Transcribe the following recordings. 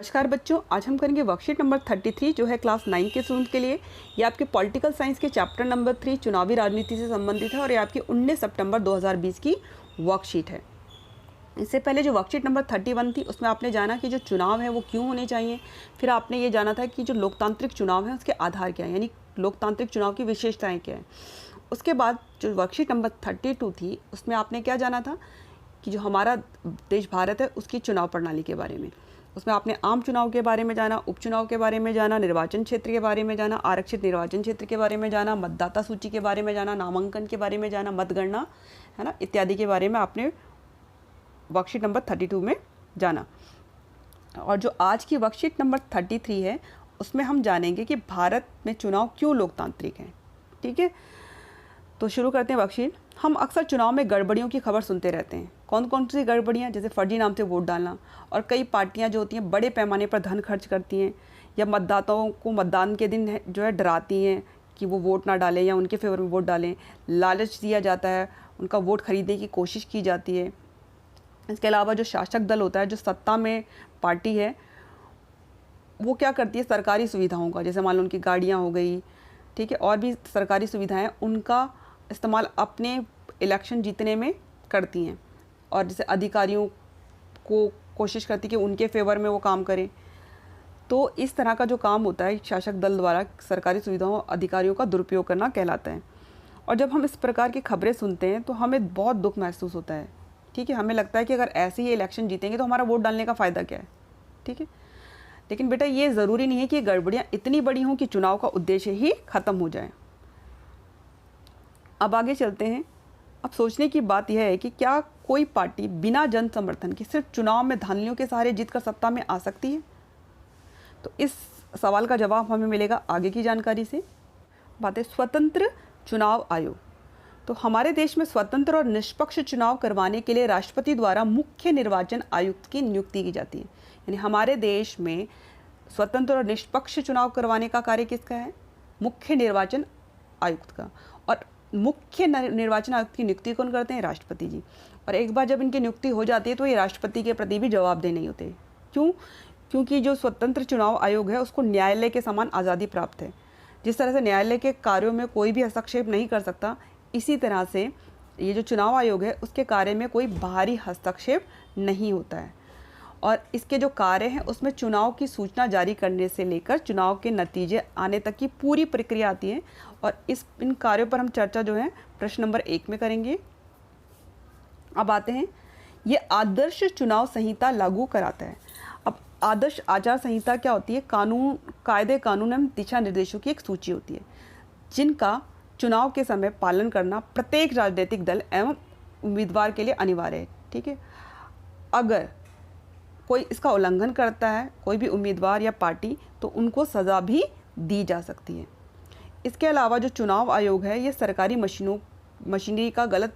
नमस्कार बच्चों, आज हम करेंगे वर्कशीट नंबर 33 जो है क्लास 9 के स्टूडेंट के लिए। ये आपके पॉलिटिकल साइंस के चैप्टर नंबर 3 चुनावी राजनीति से संबंधित है और ये आपकी 19 सितंबर 2020 की वर्कशीट है। इससे पहले जो वर्कशीट नंबर 31 थी उसमें आपने जाना कि जो चुनाव है वो क्यों होने चाहिए। फिर आपने ये जाना था कि जो लोकतांत्रिक चुनाव है उसके आधार क्या है, यानी लोकतांत्रिक चुनाव की विशेषताएँ क्या हैं। उसके बाद जो वर्कशीट नंबर 32 थी उसमें आपने क्या जाना था कि जो हमारा देश भारत है उसकी चुनाव प्रणाली के बारे में। उसमें आपने आम चुनाव के बारे में जाना, उपचुनाव के बारे में जाना, निर्वाचन क्षेत्र के बारे में जाना, आरक्षित निर्वाचन क्षेत्र के बारे में जाना, मतदाता सूची के बारे में जाना, नामांकन के बारे में जाना, मतगणना है ना इत्यादि के बारे में आपने वर्कशीट नंबर 32 में जाना। और जो आज की वर्कशीट नंबर 33 है उसमें हम जानेंगे कि भारत में चुनाव क्यों लोकतांत्रिक हैं। ठीक है, तो शुरू करते हैं वर्कशीट। हम अक्सर चुनाव में गड़बड़ियों की खबर सुनते रहते हैं। कौन कौन सी गड़बड़ियाँ, जैसे फर्जी नाम से वोट डालना, और कई पार्टियां जो होती हैं बड़े पैमाने पर धन खर्च करती हैं या मतदाताओं को मतदान के दिन जो है डराती हैं कि वो वोट ना डालें या उनके फेवर में वोट डालें। लालच दिया जाता है, उनका वोट खरीदने की कोशिश की जाती है। इसके अलावा जो शासक दल होता है, जो सत्ता में पार्टी है, वो क्या करती है, सरकारी सुविधाओं का, जैसे मान लो उनकी गाड़ियाँ हो गई, ठीक है, और भी सरकारी सुविधाएँ, उनका इस्तेमाल अपने इलेक्शन जीतने में करती हैं। और जैसे अधिकारियों को कोशिश करती कि उनके फेवर में वो काम करें। तो इस तरह का जो काम होता है शासक दल द्वारा सरकारी सुविधाओं अधिकारियों का दुरुपयोग करना कहलाता है। और जब हम इस प्रकार की खबरें सुनते हैं तो हमें बहुत दुख महसूस होता है। ठीक है, हमें लगता है कि अगर ऐसे ही इलेक्शन जीतेंगे तो हमारा वोट डालने का फ़ायदा क्या है। ठीक है, लेकिन बेटा ये ज़रूरी नहीं है कि ये गड़बड़ियाँ इतनी बड़ी हों कि चुनाव का उद्देश्य ही ख़त्म हो जाए। अब आगे चलते हैं। अब सोचने की बात यह है कि क्या कोई पार्टी बिना जन समर्थन के सिर्फ चुनाव में धांधलियों के सहारे जीतकर सत्ता में आ सकती है? तो इस सवाल का जवाब हमें मिलेगा आगे की जानकारी से। बात है स्वतंत्र चुनाव आयोग। तो हमारे देश में स्वतंत्र और निष्पक्ष चुनाव करवाने के लिए राष्ट्रपति द्वारा मुख्य निर्वाचन आयुक्त की नियुक्ति की जाती है। यानी हमारे देश में स्वतंत्र और निष्पक्ष चुनाव करवाने का कार्य किसका है? मुख्य निर्वाचन आयुक्त का। और मुख्य निर्वाचन आयुक्त की नियुक्ति कौन करते हैं? राष्ट्रपति जी। और एक बार जब इनकी नियुक्ति हो जाती है तो ये राष्ट्रपति के प्रति भी जवाबदेह नहीं होते। क्यों? क्योंकि जो स्वतंत्र चुनाव आयोग है उसको न्यायालय के समान आज़ादी प्राप्त है। जिस तरह से न्यायालय के कार्यों में कोई भी हस्तक्षेप नहीं कर सकता, इसी तरह से ये जो चुनाव आयोग है उसके कार्य में कोई बाहरी हस्तक्षेप नहीं होता है। और इसके जो कार्य हैं उसमें चुनाव की सूचना जारी करने से लेकर चुनाव के नतीजे आने तक की पूरी प्रक्रिया आती है। और इन कार्यों पर हम चर्चा जो है प्रश्न नंबर 1 में करेंगे। अब आते हैं, ये आदर्श चुनाव संहिता लागू कराता है। अब आदर्श आचार संहिता क्या होती है? कायदे कानून एवं दिशा निर्देशों की एक सूची होती है जिनका चुनाव के समय पालन करना प्रत्येक राजनीतिक दल एवं उम्मीदवार के लिए अनिवार्य है। ठीक है, अगर कोई इसका उल्लंघन करता है, कोई भी उम्मीदवार या पार्टी, तो उनको सज़ा भी दी जा सकती है। इसके अलावा जो चुनाव आयोग है ये सरकारी मशीनरी का गलत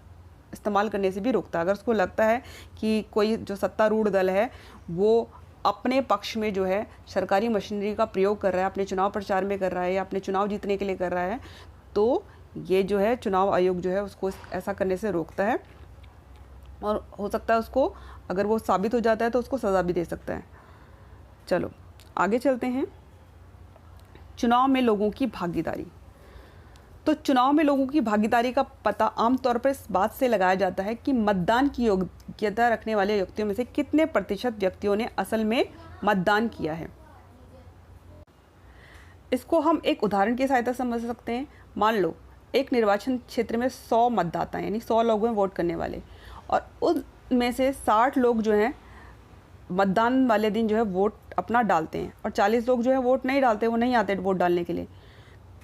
इस्तेमाल करने से भी रोकता है। अगर उसको लगता है कि कोई जो सत्तारूढ़ दल है वो अपने पक्ष में जो है सरकारी मशीनरी का प्रयोग कर रहा है, अपने चुनाव प्रचार में कर रहा है या अपने चुनाव जीतने के लिए कर रहा है, तो ये जो है चुनाव आयोग जो है उसको ऐसा करने से रोकता है। और हो सकता है उसको, अगर वो साबित हो जाता है तो उसको सज़ा भी दे सकता है। चलो आगे चलते हैं। चुनाव में लोगों की भागीदारी। तो चुनाव में लोगों की भागीदारी का पता आमतौर पर इस बात से लगाया जाता है कि मतदान की योग्यता रखने वाले व्यक्तियों में से कितने प्रतिशत व्यक्तियों ने असल में मतदान किया है। इसको हम एक उदाहरण की सहायता से समझ सकते हैं। मान लो एक निर्वाचन क्षेत्र में 100 मतदाता हैं, यानी 100 लोग हैं वोट करने वाले, और उनमें से 60 लोग जो हैं मतदान वाले दिन जो है वोट अपना डालते हैं और 40 लोग जो है वोट नहीं डालते, वो नहीं आते वोट डालने के लिए।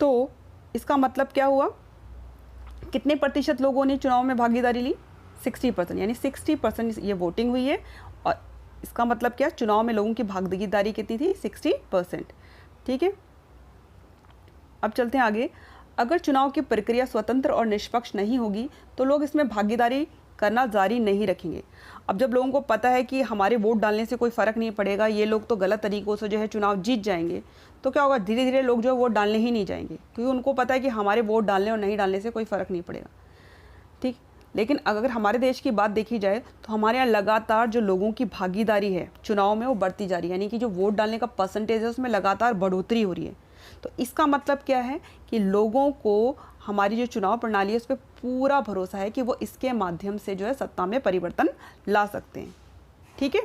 तो इसका मतलब क्या हुआ? कितने प्रतिशत लोगों ने चुनाव में भागीदारी ली? 60%, यानी 60% ये वोटिंग हुई है। और इसका मतलब क्या? चुनाव में लोगों की भागीदारी कितनी थी? 60%। ठीक है, अब चलते हैं आगे। अगर चुनाव की प्रक्रिया स्वतंत्र और निष्पक्ष नहीं होगी तो लोग इसमें भागीदारी करना जारी नहीं रखेंगे। अब जब लोगों को पता है कि हमारे वोट डालने से कोई फ़र्क नहीं पड़ेगा, ये लोग तो गलत तरीक़ों से जो है चुनाव जीत जाएंगे, तो क्या होगा? धीरे धीरे लोग जो है वोट डालने ही नहीं जाएंगे, क्योंकि उनको पता है कि हमारे वोट डालने और नहीं डालने से कोई फ़र्क नहीं पड़ेगा। ठीक, लेकिन अगर हमारे देश की बात देखी जाए तो हमारे यहाँ लगातार जो लोगों की भागीदारी है चुनाव में वो बढ़ती जा रही है, यानी कि जो वोट डालने का परसेंटेज है उसमें लगातार बढ़ोतरी हो रही है। तो इसका मतलब क्या है कि लोगों को हमारी जो चुनाव प्रणाली है उस पर पूरा भरोसा है कि वो इसके माध्यम से जो है सत्ता में परिवर्तन ला सकते हैं। ठीक है,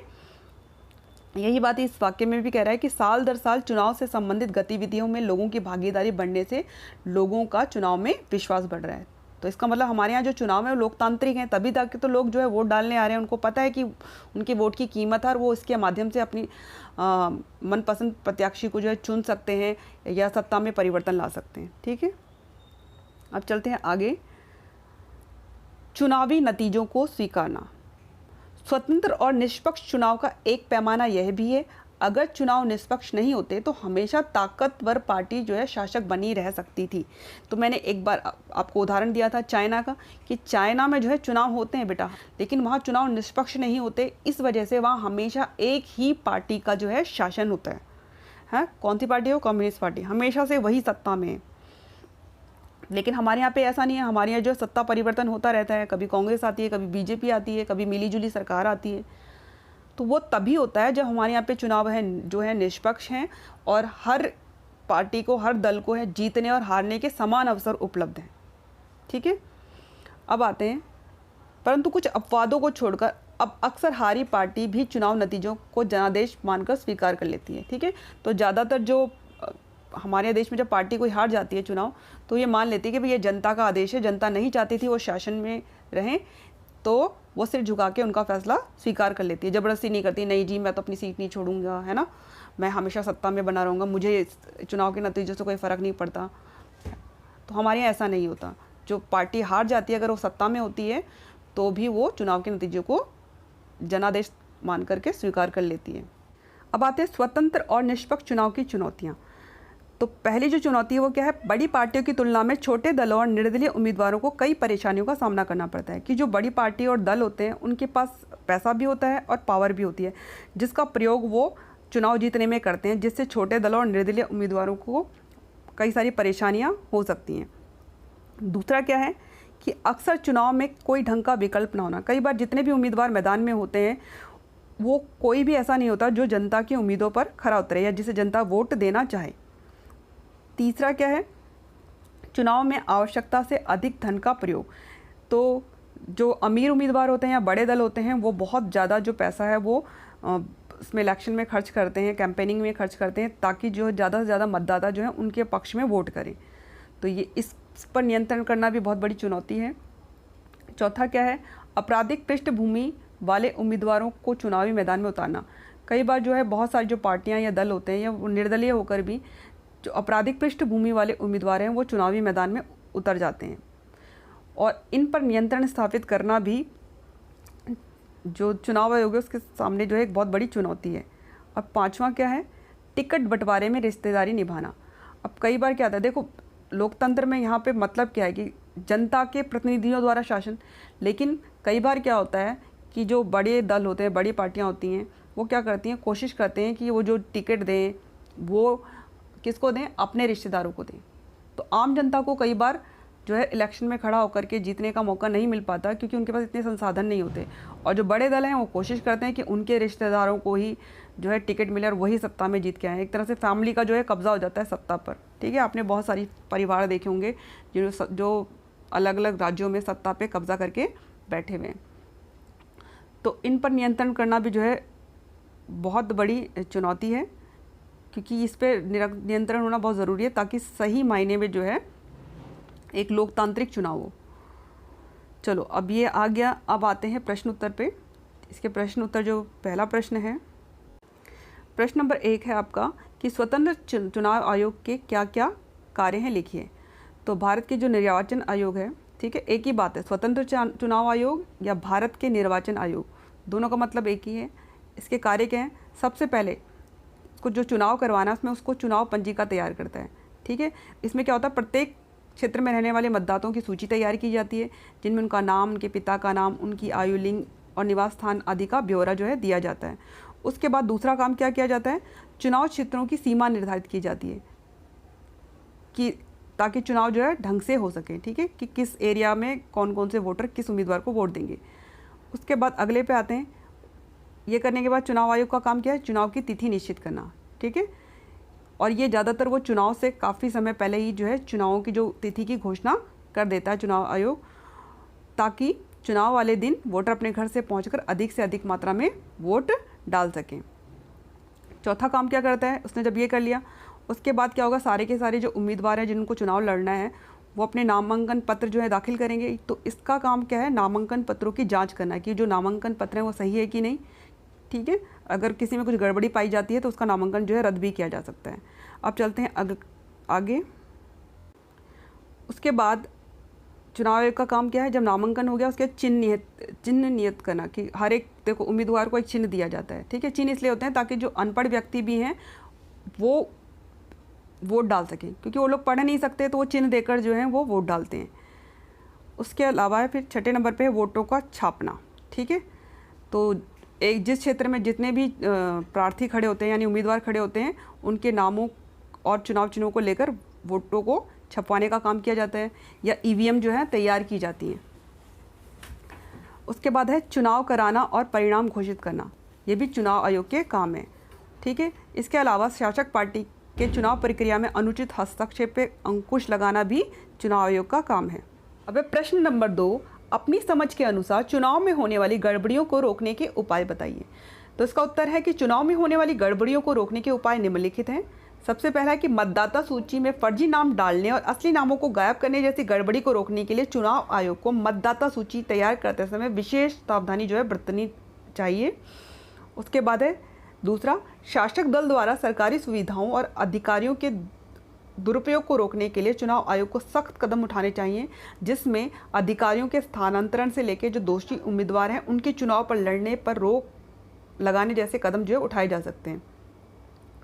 यही बात इस वाक्य में भी कह रहा है कि साल दर साल चुनाव से संबंधित गतिविधियों में लोगों की भागीदारी बढ़ने से लोगों का चुनाव में विश्वास बढ़ रहा है। तो इसका मतलब हमारे यहाँ जो चुनाव है वो लोकतांत्रिक हैं, तभी तक तो लोग जो है वोट डालने आ रहे हैं। उनको पता है कि उनके वोट की कीमत है और वो इसके माध्यम से अपनी मनपसंद प्रत्याशी को जो है चुन सकते हैं या सत्ता में परिवर्तन ला सकते हैं। ठीक है, अब चलते हैं आगे। चुनावी नतीजों को स्वीकारना। स्वतंत्र और निष्पक्ष चुनाव का एक पैमाना यह भी है, अगर चुनाव निष्पक्ष नहीं होते तो हमेशा ताकतवर पार्टी जो है शासक बनी रह सकती थी। तो मैंने एक बार आपको उदाहरण दिया था चाइना का, कि चाइना में जो है चुनाव होते हैं बेटा, लेकिन वहाँ चुनाव निष्पक्ष नहीं होते, इस वजह से वहाँ हमेशा एक ही पार्टी का जो है शासन होता है। कौन सी पार्टी हो? कम्युनिस्ट पार्टी, हमेशा से वही सत्ता में है। लेकिन हमारे यहाँ पे ऐसा नहीं है, हमारे यहाँ जो सत्ता परिवर्तन होता रहता है, कभी कांग्रेस आती है, कभी बीजेपी आती है, कभी मिलीजुली सरकार आती है। तो वो तभी होता है जब हमारे यहाँ पे चुनाव है जो है निष्पक्ष हैं और हर पार्टी को, हर दल को है जीतने और हारने के समान अवसर उपलब्ध हैं। ठीक है, अब आते हैं, परंतु कुछ अपवादों को छोड़कर अब अक्सर हारी पार्टी भी चुनाव नतीजों को जनादेश मानकर स्वीकार कर लेती है। ठीक है, तो ज़्यादातर जो हमारे देश में जब पार्टी कोई हार जाती है चुनाव, तो ये मान लेती है कि भाई ये जनता का आदेश है, जनता नहीं चाहती थी वो शासन में रहें, तो वो सिर झुका के उनका फैसला स्वीकार कर लेती है, ज़बरदस्ती नहीं करती, नहीं जी मैं तो अपनी सीट नहीं छोड़ूंगा, है ना, मैं हमेशा सत्ता में बना रहूँगा, मुझे चुनाव के नतीजों से कोई फ़र्क नहीं पड़ता। तो हमारे यहाँ ऐसा नहीं होता, जो पार्टी हार जाती है अगर वो सत्ता में होती है तो भी वो चुनाव के नतीजों को जनादेश मान करके स्वीकार कर लेती है। अब आते हैं स्वतंत्र और निष्पक्ष चुनाव की चुनौतियाँ। तो पहली जो चुनौती है वो क्या है? बड़ी पार्टियों की तुलना में छोटे दलों और निर्दलीय उम्मीदवारों को कई परेशानियों का सामना करना पड़ता है। कि जो बड़ी पार्टी और दल होते हैं उनके पास पैसा भी होता है और पावर भी होती है, जिसका प्रयोग वो चुनाव जीतने में करते हैं, जिससे छोटे दलों और निर्दलीय उम्मीदवारों को कई सारी परेशानियाँ हो सकती हैं। दूसरा क्या है कि अक्सर चुनाव में कोई ढंग का विकल्प ना होना। कई बार जितने भी उम्मीदवार मैदान में होते हैं वो कोई भी ऐसा नहीं होता जो जनता की उम्मीदों पर खरा उतरे या जिसे जनता वोट देना चाहे। तीसरा क्या है? चुनाव में आवश्यकता से अधिक धन का प्रयोग। तो जो अमीर उम्मीदवार होते हैं या बड़े दल होते हैं वो बहुत ज़्यादा जो पैसा है वो उसमें इलेक्शन में खर्च करते हैं, कैंपेनिंग में खर्च करते हैं, ताकि जो ज़्यादा से ज़्यादा मतदाता जो है उनके पक्ष में वोट करें। तो ये इस पर नियंत्रण करना भी बहुत बड़ी चुनौती है। चौथा क्या है? आपराधिक पृष्ठभूमि वाले उम्मीदवारों को चुनावी मैदान में उतारना। कई बार जो है बहुत सारी जो पार्टियां या दल होते हैं या निर्दलीय होकर भी जो आपराधिक पृष्ठभूमि वाले उम्मीदवार हैं वो चुनावी मैदान में उतर जाते हैं, और इन पर नियंत्रण स्थापित करना भी जो चुनाव आयोग है उसके सामने जो है एक बहुत बड़ी चुनौती है। और पांचवा क्या है? टिकट बंटवारे में रिश्तेदारी निभाना। अब कई बार क्या होता है, देखो लोकतंत्र में यहाँ पे मतलब क्या है कि जनता के प्रतिनिधियों द्वारा शासन, लेकिन कई बार क्या होता है कि जो बड़े दल होते हैं, बड़ी पार्टियाँ होती हैं, वो क्या करती हैं, कोशिश करते हैं कि वो जो टिकट दें वो किसको दें? अपने रिश्तेदारों को दें। तो आम जनता को कई बार जो है इलेक्शन में खड़ा होकर के जीतने का मौका नहीं मिल पाता, क्योंकि उनके पास इतने संसाधन नहीं होते। और जो बड़े दल हैं वो कोशिश करते हैं कि उनके रिश्तेदारों को ही जो है टिकट मिले और वही सत्ता में जीत के आए। एक तरह से फैमिली का जो है कब्जा हो जाता है सत्ता पर। ठीक है, आपने बहुत सारी परिवार देखे होंगे जो अलग अलग राज्यों में सत्ता पे कब्जा करके बैठे हुए हैं। तो इन पर नियंत्रण करना भी जो है बहुत बड़ी चुनौती है, क्योंकि इस पर नियंत्रण होना बहुत ज़रूरी है ताकि सही मायने में जो है एक लोकतांत्रिक चुनाव हो। चलो अब ये आ गया, अब आते हैं प्रश्न उत्तर पे। इसके प्रश्न उत्तर, जो पहला प्रश्न है, प्रश्न नंबर 1 है आपका कि स्वतंत्र चुनाव आयोग के क्या क्या कार्य हैं लिखिए। तो भारत के जो निर्वाचन आयोग है, ठीक है, एक ही बात है, स्वतंत्र चुनाव आयोग या भारत के निर्वाचन आयोग, दोनों का मतलब एक ही है। इसके कार्य क्या हैं? सबसे पहले को जो चुनाव करवाना है उसमें उसको चुनाव पंजिका तैयार करता है। ठीक है, इसमें क्या होता है, प्रत्येक क्षेत्र में रहने वाले मतदाताओं की सूची तैयार की जाती है, जिनमें उनका नाम, उनके पिता का नाम, उनकी आयु, लिंग और निवास स्थान आदि का ब्यौरा जो है दिया जाता है। उसके बाद दूसरा काम क्या किया जाता है? चुनाव क्षेत्रों की सीमा निर्धारित की जाती है कि ताकि चुनाव जो है ढंग से हो सके, ठीक है, कि किस एरिया में कौन कौन से वोटर किस उम्मीदवार को वोट देंगे। उसके बाद अगले पे आते हैं। ये करने के बाद चुनाव आयोग का काम क्या है? चुनाव की तिथि निश्चित करना, ठीक है। और ये ज़्यादातर वो चुनाव से काफ़ी समय पहले ही जो है चुनावों की जो तिथि की घोषणा कर देता है चुनाव आयोग, ताकि चुनाव वाले दिन वोटर अपने घर से पहुंचकर अधिक से अधिक मात्रा में वोट डाल सकें। चौथा काम क्या करता है? उसने जब ये कर लिया, उसके बाद क्या होगा, सारे के सारे जो उम्मीदवार हैं जिनको चुनाव लड़ना है वो अपने नामांकन पत्र जो है दाखिल करेंगे। तो इसका काम क्या है? नामांकन पत्रों की जांच करना है कि जो नामांकन पत्र हैं वो सही है कि नहीं, ठीक है। अगर किसी में कुछ गड़बड़ी पाई जाती है तो उसका नामांकन जो है रद्द भी किया जा सकता है। अब चलते हैं आगे। उसके बाद चुनाव आयोग का काम क्या है? जब नामांकन हो गया उसके चिन्ह नियत करना कि हर एक, देखो, उम्मीदवार को एक चिन्ह दिया जाता है, ठीक है। चिन्ह इसलिए होते हैं ताकि जो अनपढ़ व्यक्ति भी हैं वो वोट डाल सकें, क्योंकि वो लोग पढ़ नहीं सकते तो वो चिन्ह देकर जो है वो वोट डालते हैं। उसके अलावा फिर छठे नंबर पे वोटों का छापना, ठीक है। तो एक जिस क्षेत्र में जितने भी प्रार्थी खड़े होते हैं यानी उम्मीदवार खड़े होते हैं उनके नामों और चुनाव चिन्हों को लेकर वोटों को छपवाने का काम किया जाता है, या ईवीएम जो है तैयार की जाती हैं। उसके बाद है चुनाव कराना और परिणाम घोषित करना, ये भी चुनाव आयोग के काम है, ठीक है। इसके अलावा शासक पार्टी के चुनाव प्रक्रिया में अनुचित हस्तक्षेप पे अंकुश लगाना भी चुनाव आयोग का काम है। अब प्रश्न नंबर 2, अपनी समझ के अनुसार चुनाव में होने वाली गड़बड़ियों को रोकने के उपाय बताइए। तो इसका उत्तर है कि चुनाव में होने वाली गड़बड़ियों को रोकने के उपाय निम्नलिखित हैं। सबसे पहला है कि मतदाता सूची में फर्जी नाम डालने और असली नामों को गायब करने जैसी गड़बड़ी को रोकने के लिए चुनाव आयोग को मतदाता सूची तैयार करते समय विशेष सावधानी जो है बरतनी चाहिए। उसके बाद है दूसरा, शासक दल द्वारा सरकारी सुविधाओं और अधिकारियों के दुरुपयोग को रोकने के लिए चुनाव आयोग को सख्त कदम उठाने चाहिए, जिसमें अधिकारियों के स्थानांतरण से लेकर जो दोषी उम्मीदवार हैं उनके चुनाव पर लड़ने पर रोक लगाने जैसे कदम जो है उठाए जा सकते हैं।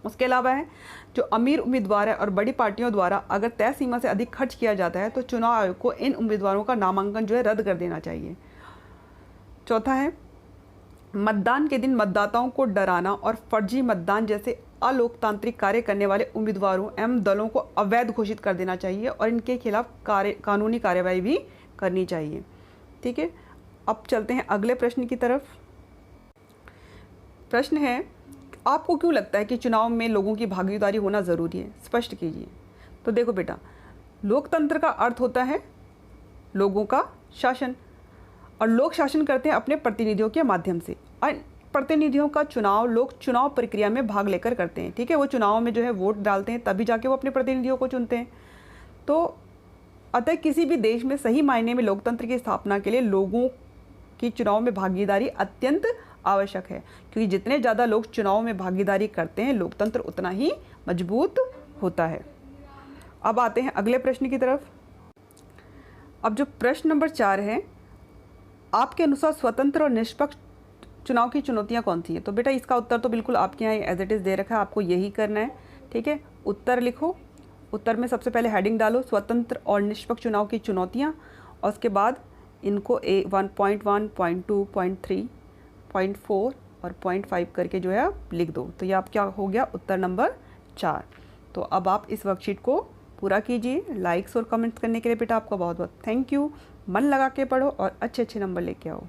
उसके अलावा है जो अमीर उम्मीदवार है और बड़ी पार्टियों द्वारा अगर तय सीमा से अधिक खर्च किया जाता है तो चुनाव आयोग को इन उम्मीदवारों का नामांकन जो है रद्द कर देना चाहिए। चौथा है मतदान के दिन मतदाताओं को डराना और फर्जी मतदान जैसे अलोकतांत्रिक कार्य करने वाले उम्मीदवारों एवं दलों को अवैध घोषित कर देना चाहिए और इनके खिलाफ कानूनी कार्रवाई भी करनी चाहिए, ठीक है। अब चलते हैं अगले प्रश्न की तरफ। प्रश्न है, आपको क्यों लगता है कि चुनाव में लोगों की भागीदारी होना ज़रूरी है? स्पष्ट कीजिए। तो देखो बेटा, लोकतंत्र का अर्थ होता है लोगों का शासन, और लोग शासन करते हैं अपने प्रतिनिधियों के माध्यम से, और प्रतिनिधियों का चुनाव लोग चुनाव प्रक्रिया में भाग लेकर करते हैं, ठीक है। वो चुनाव में जो है वोट डालते हैं, तभी जाके वो अपने प्रतिनिधियों को चुनते हैं। तो अतः किसी भी देश में सही मायने में लोकतंत्र की स्थापना के लिए लोगों की चुनाव में भागीदारी अत्यंत आवश्यक है, क्योंकि जितने ज़्यादा लोग चुनाव में भागीदारी करते हैं लोकतंत्र उतना ही मजबूत होता है। अब आते हैं अगले प्रश्न की तरफ। अब जो प्रश्न नंबर 4 है, आपके अनुसार स्वतंत्र और निष्पक्ष चुनाव की चुनौतियां कौन सी हैं? तो बेटा इसका उत्तर तो बिल्कुल आपके यहाँ एज इट इज़ दे रखा है, आपको यही करना है, ठीक है। उत्तर लिखो, उत्तर में सबसे पहले हेडिंग डालो स्वतंत्र और निष्पक्ष चुनाव की चुनौतियां, और उसके बाद इनको 1.1, 0.2, 0.3, 0.4 और 0.5 करके जो है आप लिख दो। तो ये आप क्या हो गया उत्तर नंबर 4। तो अब आप इस वर्कशीट को पूरा कीजिए। लाइक्स और कमेंट्स करने के लिए बेटा आपका बहुत बहुत थैंक यू। मन लगा के पढ़ो और अच्छे अच्छे नंबर लेके आओ।